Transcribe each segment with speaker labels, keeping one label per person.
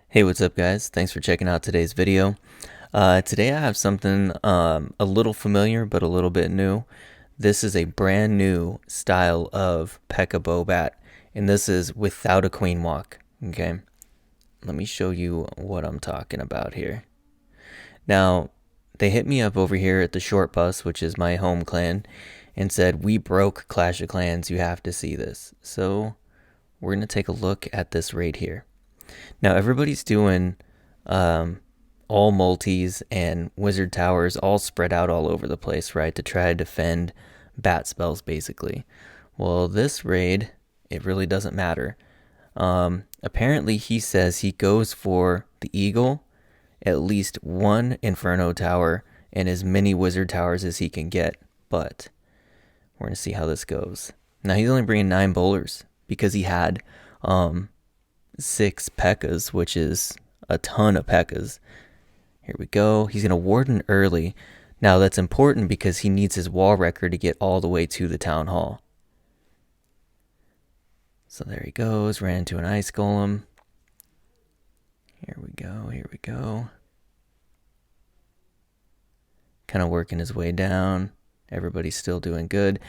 Speaker 1: Hey, what's up guys? Thanks for checking out today's video. Today I have something a little familiar but a little bit new. This is a brand new style of Pekka BoBat, and this is without a queen walk. Okay, let me show you what I'm talking about here. Now, they hit me up over here at the Short Bus, which is my home clan, and said, "We broke Clash of Clans, you have to see this." So we're going to take a look at this raid here. Now everybody's doing all multis and wizard towers all spread out all over the place, right? To try to defend bat spells basically. Well, this raid, it really doesn't matter. Apparently he says he goes for the eagle, at least one inferno tower, and as many wizard towers as he can get. But we're gonna see how this goes. Now he's only bringing 9 bowlers because he had 6 Pekkas, which is a ton of Pekkas. Here we go. He's going to warden early. Now that's important because he needs his wall record to get all the way to the town hall. So there he goes. Ran into an ice golem. Here we go. Here we go. Kind of working his way down. Everybody's still doing good.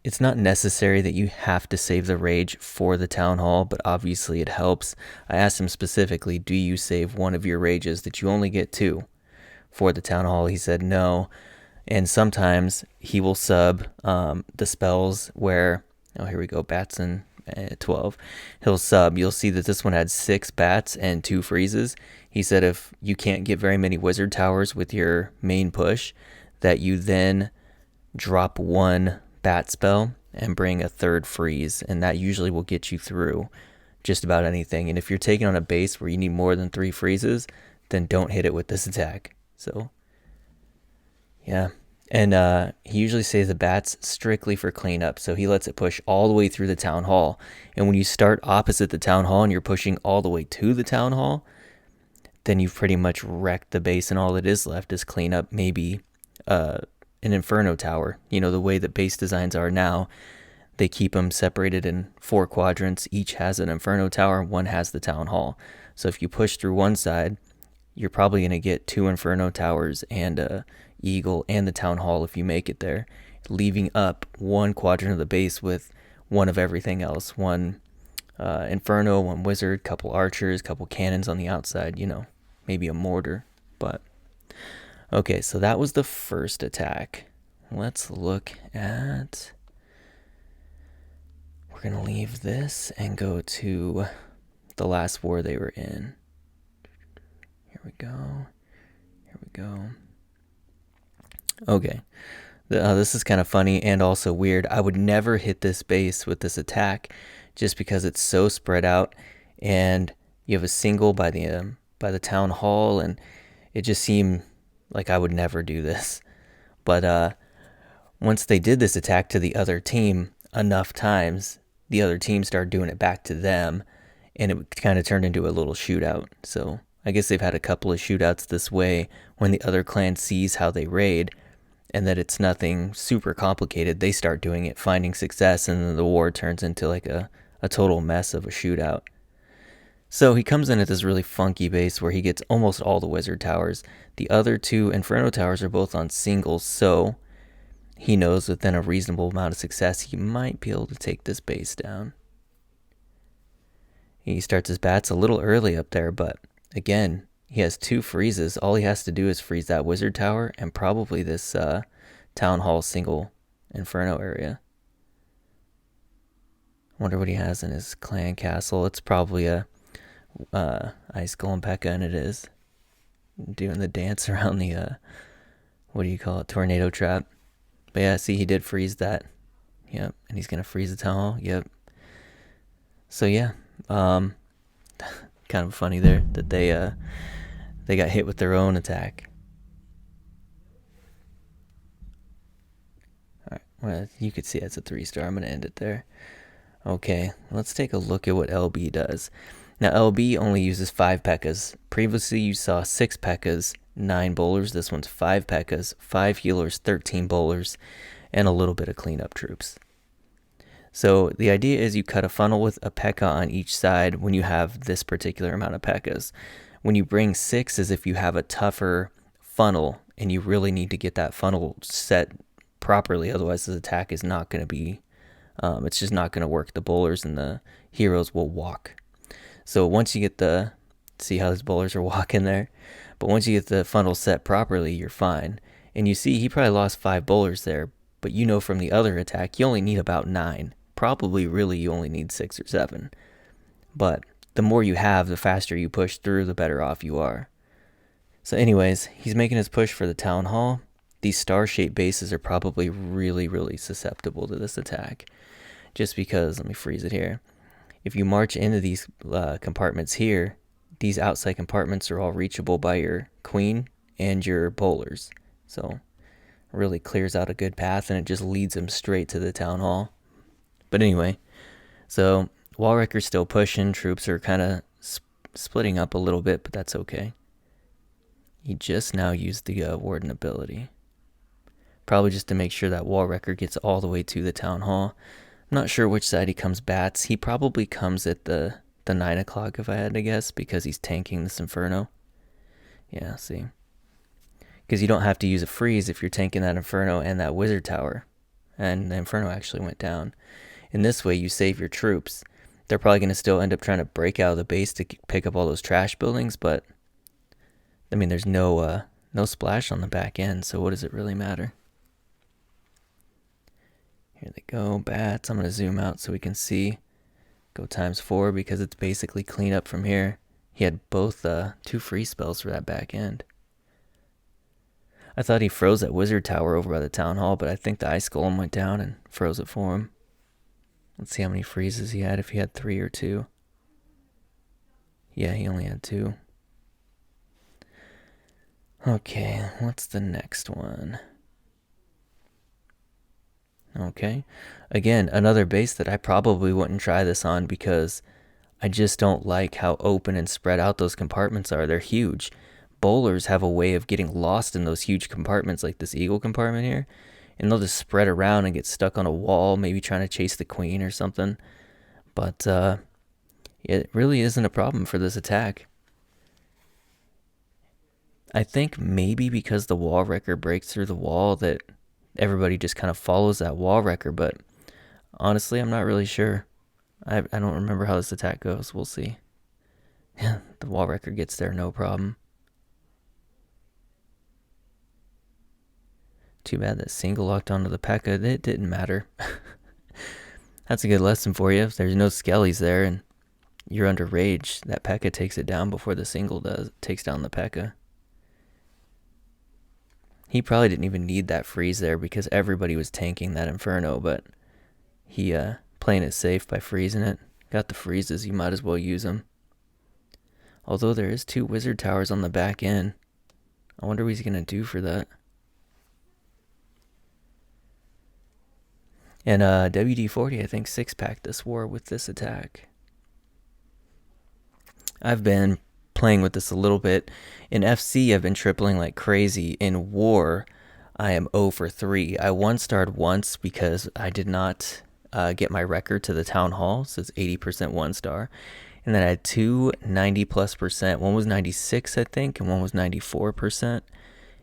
Speaker 1: It's not necessary that you have to save the rage for the town hall, but obviously it helps. I asked him specifically, do you save one of your rages that you only get 2 for the town hall? He said no. And sometimes he will sub the spells where, oh, here we go, bats and Th12. He'll sub. You'll see that this one had 6 bats and 2 freezes. He said if you can't get very many wizard towers with your main push, that you then drop 1 bat spell and bring a 3rd freeze, and that usually will get you through just about anything. And if you're taking on a base where you need more than 3 freezes, then don't hit it with this attack. So yeah. And he usually saves the bats strictly for cleanup, so he lets it push all the way through the town hall. And when you start opposite the town hall and you're pushing all the way to the town hall, then you've pretty much wrecked the base, and all that is left is cleanup, maybe an inferno tower. You know, the way that base designs are now, they keep them separated in 4 quadrants. Each has an inferno tower, one has the town hall. So if you push through one side, you're probably going to get 2 inferno towers and a eagle and the town hall if you make it there, leaving up 1 quadrant of the base with 1 of everything else. 1 inferno, 1 wizard, couple archers, couple cannons on the outside, you know, maybe a mortar. But okay, so that was the first attack. Let's look at... We're going to leave this and go to the last war they were in. Here we go. Here we go. Okay. This is kind of funny and also weird. I would never hit this base with this attack just because it's so spread out, and you have a single by the town hall, and it just seemed like I would never do this. But once they did this attack to the other team enough times, the other team started doing it back to them, and it kind of turned into a little shootout. So I guess they've had a couple of shootouts this way when the other clan sees how they raid and that it's nothing super complicated. They start doing it, finding success, and then the war turns into like a total mess of a shootout. So he comes in at this really funky base where he gets almost all the wizard towers. The other 2 inferno towers are both on singles, so he knows within a reasonable amount of success he might be able to take this base down. He starts his bats a little early up there, but again, he has 2 freezes. All he has to do is freeze that wizard tower and probably this town hall single inferno area. Wonder what he has in his clan castle. It's probably a ice golem Pekka, and it is doing the dance around the what do you call it, tornado trap. But yeah, see, he did freeze that. Yep. And he's gonna freeze the town hall. Yep. So yeah, kind of funny there that they got hit with their own attack. All right, well, you could see it's a 3-star. I'm gonna end it there. Okay, let's take a look at what LB does. Now, LB only uses 5 Pekkas. Previously, you saw 6 Pekkas, 9 bowlers. This one's 5 Pekkas, 5 healers, 13 bowlers, and a little bit of cleanup troops. So the idea is you cut a funnel with a Pekka on each side when you have this particular amount of Pekkas. When you bring 6 is if you have a tougher funnel and you really need to get that funnel set properly, otherwise this attack is not going to be, it's just not going to work. The bowlers and the heroes will walk. So once you get see how those bowlers are walking there? But once you get the funnel set properly, you're fine. And you see he probably lost 5 bowlers there, but you know from the other attack, you only need about 9. Probably really you only need 6 or 7. But the more you have, the faster you push through, the better off you are. So anyways, he's making his push for the town hall. These star-shaped bases are probably really, really susceptible to this attack. Just because, let me freeze it here. If you march into these compartments here, these outside compartments are all reachable by your queen and your bowlers. So it really clears out a good path and it just leads them straight to the town hall. But anyway, so wall wrecker's still pushing. Troops are kind of splitting up a little bit, but that's okay. He just now used the warden ability. Probably just to make sure that wall wrecker gets all the way to the town hall. I'm not sure which side he comes bats. He probably comes at the 9 o'clock if I had to guess, because he's tanking this Inferno. Yeah, see. Because you don't have to use a freeze if you're tanking that Inferno and that Wizard Tower. And the Inferno actually went down. In this way, you save your troops. They're probably going to still end up trying to break out of the base to pick up all those trash buildings, but I mean, there's no splash on the back end, so what does it really matter? Here they go, bats. I'm going to zoom out so we can see. Go ×4 because it's basically clean up from here. He had both 2 free spells for that back end. I thought he froze that Wizard Tower over by the Town Hall, but I think the Ice Golem went down and froze it for him. Let's see how many freezes he had, if he had 3 or 2. Yeah, he only had 2. Okay, what's the next one? Okay, again, another base that I probably wouldn't try this on because I just don't like how open and spread out those compartments are. They're huge. Bowlers have a way of getting lost in those huge compartments, like this eagle compartment here, and they'll just spread around and get stuck on a wall, maybe trying to chase the queen or something. But it really isn't a problem for this attack. I think maybe because the wall wrecker breaks through the wall that everybody just kind of follows that wall wrecker, but honestly, I'm not really sure. I don't remember how this attack goes. We'll see. The wall wrecker gets there, no problem. Too bad that single locked onto the Pekka. It didn't matter. That's a good lesson for you. If there's no skellies there and you're under rage, that Pekka takes it down before the single takes down the Pekka. He probably didn't even need that freeze there because everybody was tanking that Inferno, but he playing it safe by freezing it. Got the freezes, you might as well use them. Although there is 2 Wizard Towers on the back end. I wonder what he's going to do for that. And WD-40, I think, 6-packed this war with this attack. I've been playing with this a little bit. In FC, I've been tripling like crazy. In War, I am 0 for 3. I 1-starred once because I did not get my record to the Town Hall, so it's 80% 1-star. And then I had 2 90+%. One was 96, I think, and one was 94%.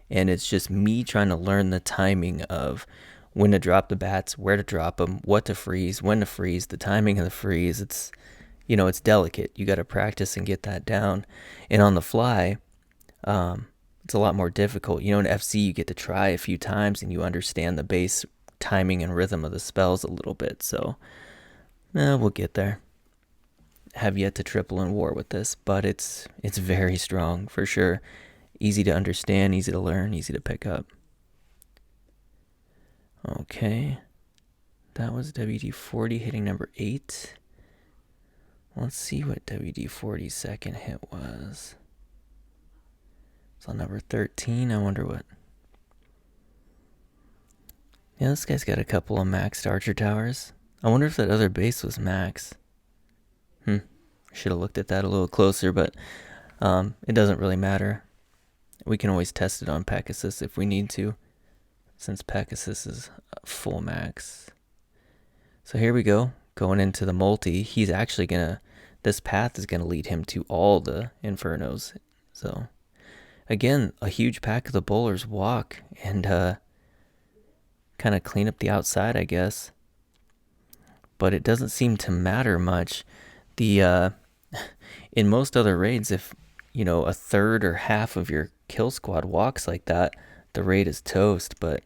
Speaker 1: And it's just me trying to learn the timing of when to drop the bats, where to drop them, what to freeze, when to freeze, the timing of the freeze. It's, you know, it's delicate. You got to practice and get that down. And on the fly, it's a lot more difficult. You know, in FC, you get to try a few times and you understand the base timing and rhythm of the spells a little bit. So, we'll get there. Have yet to triple in War with this, but it's very strong for sure. Easy to understand, easy to learn, easy to pick up. Okay, that was WD-40 hitting number 8. Let's see what WD-40's second hit was. It's on number 13. I wonder what. Yeah, this guy's got a couple of maxed archer towers. I wonder if that other base was max. Should have looked at that a little closer, but it doesn't really matter. We can always test it on Pegasus if we need to, since Pegasus is full max. So here we go, going into the multi. He's actually this path is gonna lead him to all the infernos. So again, a huge pack of the bowlers walk and kind of clean up the outside, I guess. But it doesn't seem to matter much. The in most other raids, if a third or half of your kill squad walks like that, the raid is toast. But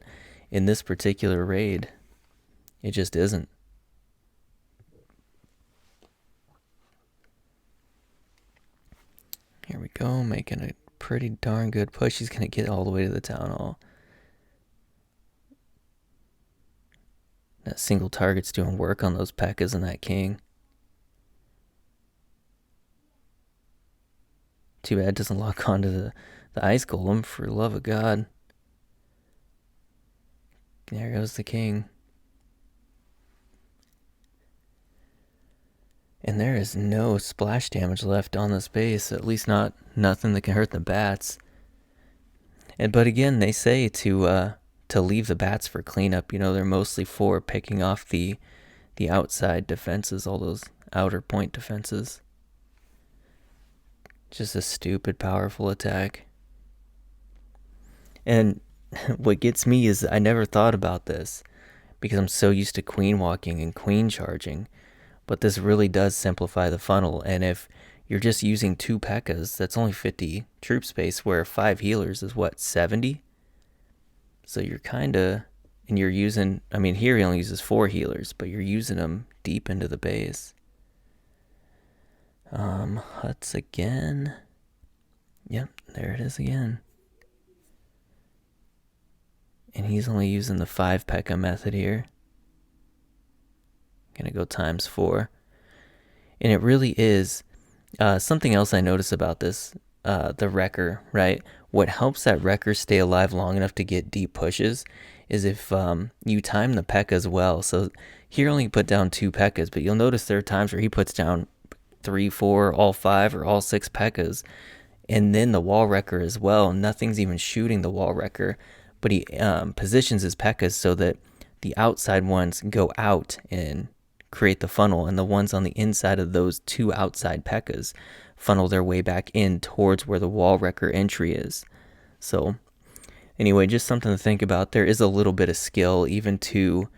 Speaker 1: in this particular raid, it just isn't. Here we go, making a pretty darn good push. He's gonna get all the way to the town hall. That single target's doing work on those Pekkas and that king. Too bad it doesn't lock onto the ice golem, for the love of God. There goes the king. And there is no splash damage left on this base, at least nothing that can hurt the bats. But again, they say to leave the bats for cleanup. They're mostly for picking off the outside defenses, all those outer point defenses. Just a stupid, powerful attack. And what gets me is I never thought about this because I'm so used to queen walking and queen charging. But this really does simplify the funnel. And if you're just using 2 Pekkas, that's only 50 troop space, where 5 healers is what, 70? So you're and you're using, here he only uses 4 healers, but you're using them deep into the base. Huts again. Yep, there it is again. And he's only using the 5 Pekka method here. Gonna go times 4. And it really is something else I notice about this, the wrecker, right? What helps that wrecker stay alive long enough to get deep pushes is if you time the Pekkas well. So here only put down 2 Pekkas, but you'll notice there are times where he puts down 3, 4, all 5, or all 6 Pekkas. And then the wall wrecker as well. Nothing's even shooting the wall wrecker, but he positions his Pekkas so that the outside ones go out and create the funnel, and the ones on the inside of those 2 outside Pekkas funnel their way back in towards where the wall wrecker entry is. So anyway, just something to think about. There is a little bit of skill even to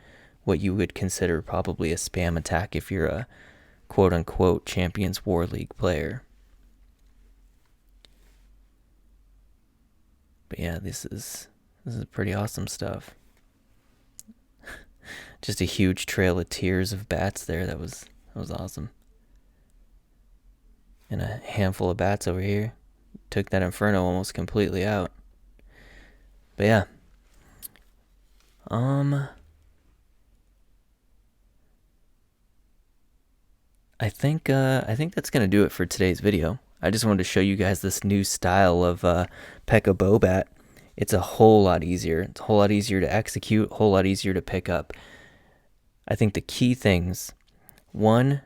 Speaker 1: what you would consider probably a spam attack if you're a quote-unquote Champions War League player. But yeah, this is pretty awesome stuff. Just a huge trail of tiers of bats there. That was awesome. And a handful of bats over here. Took that Inferno almost completely out. But yeah. I think that's gonna do it for today's video. I just wanted to show you guys this new style of Pekka BoBat. It's a whole lot easier. It's a whole lot easier to execute, a whole lot easier to pick up. I think the key things, 1,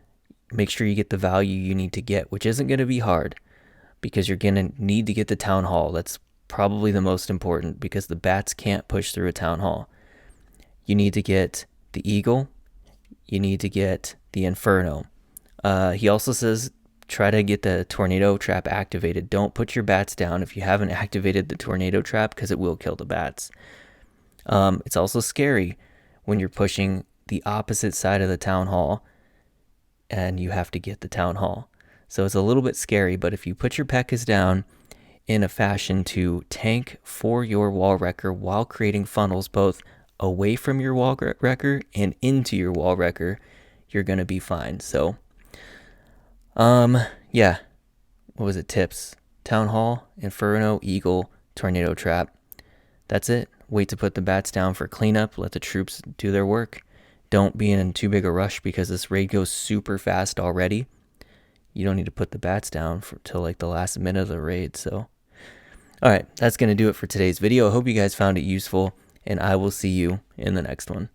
Speaker 1: make sure you get the value you need to get, which isn't going to be hard because you're going to need to get the town hall. That's probably the most important because the bats can't push through a town hall. You need to get the eagle. You need to get the inferno. He also says try to get the tornado trap activated. Don't put your bats down if you haven't activated the tornado trap because it will kill the bats. It's also scary when you're pushing the opposite side of the town hall and you have to get the town hall. So it's a little bit scary, but if you put your Pekkas down in a fashion to tank for your wall wrecker while creating funnels both away from your wall wrecker and into your wall wrecker, you're going to be fine. So, yeah, what was it? Tips: town hall, inferno, eagle, tornado trap. That's it. Wait to put the bats down for cleanup. Let the troops do their work. Don't be in too big a rush because this raid goes super fast already. You don't need to put the bats down till like the last minute of the raid. So, all right, that's going to do it for today's video. I hope you guys found it useful, and I will see you in the next one.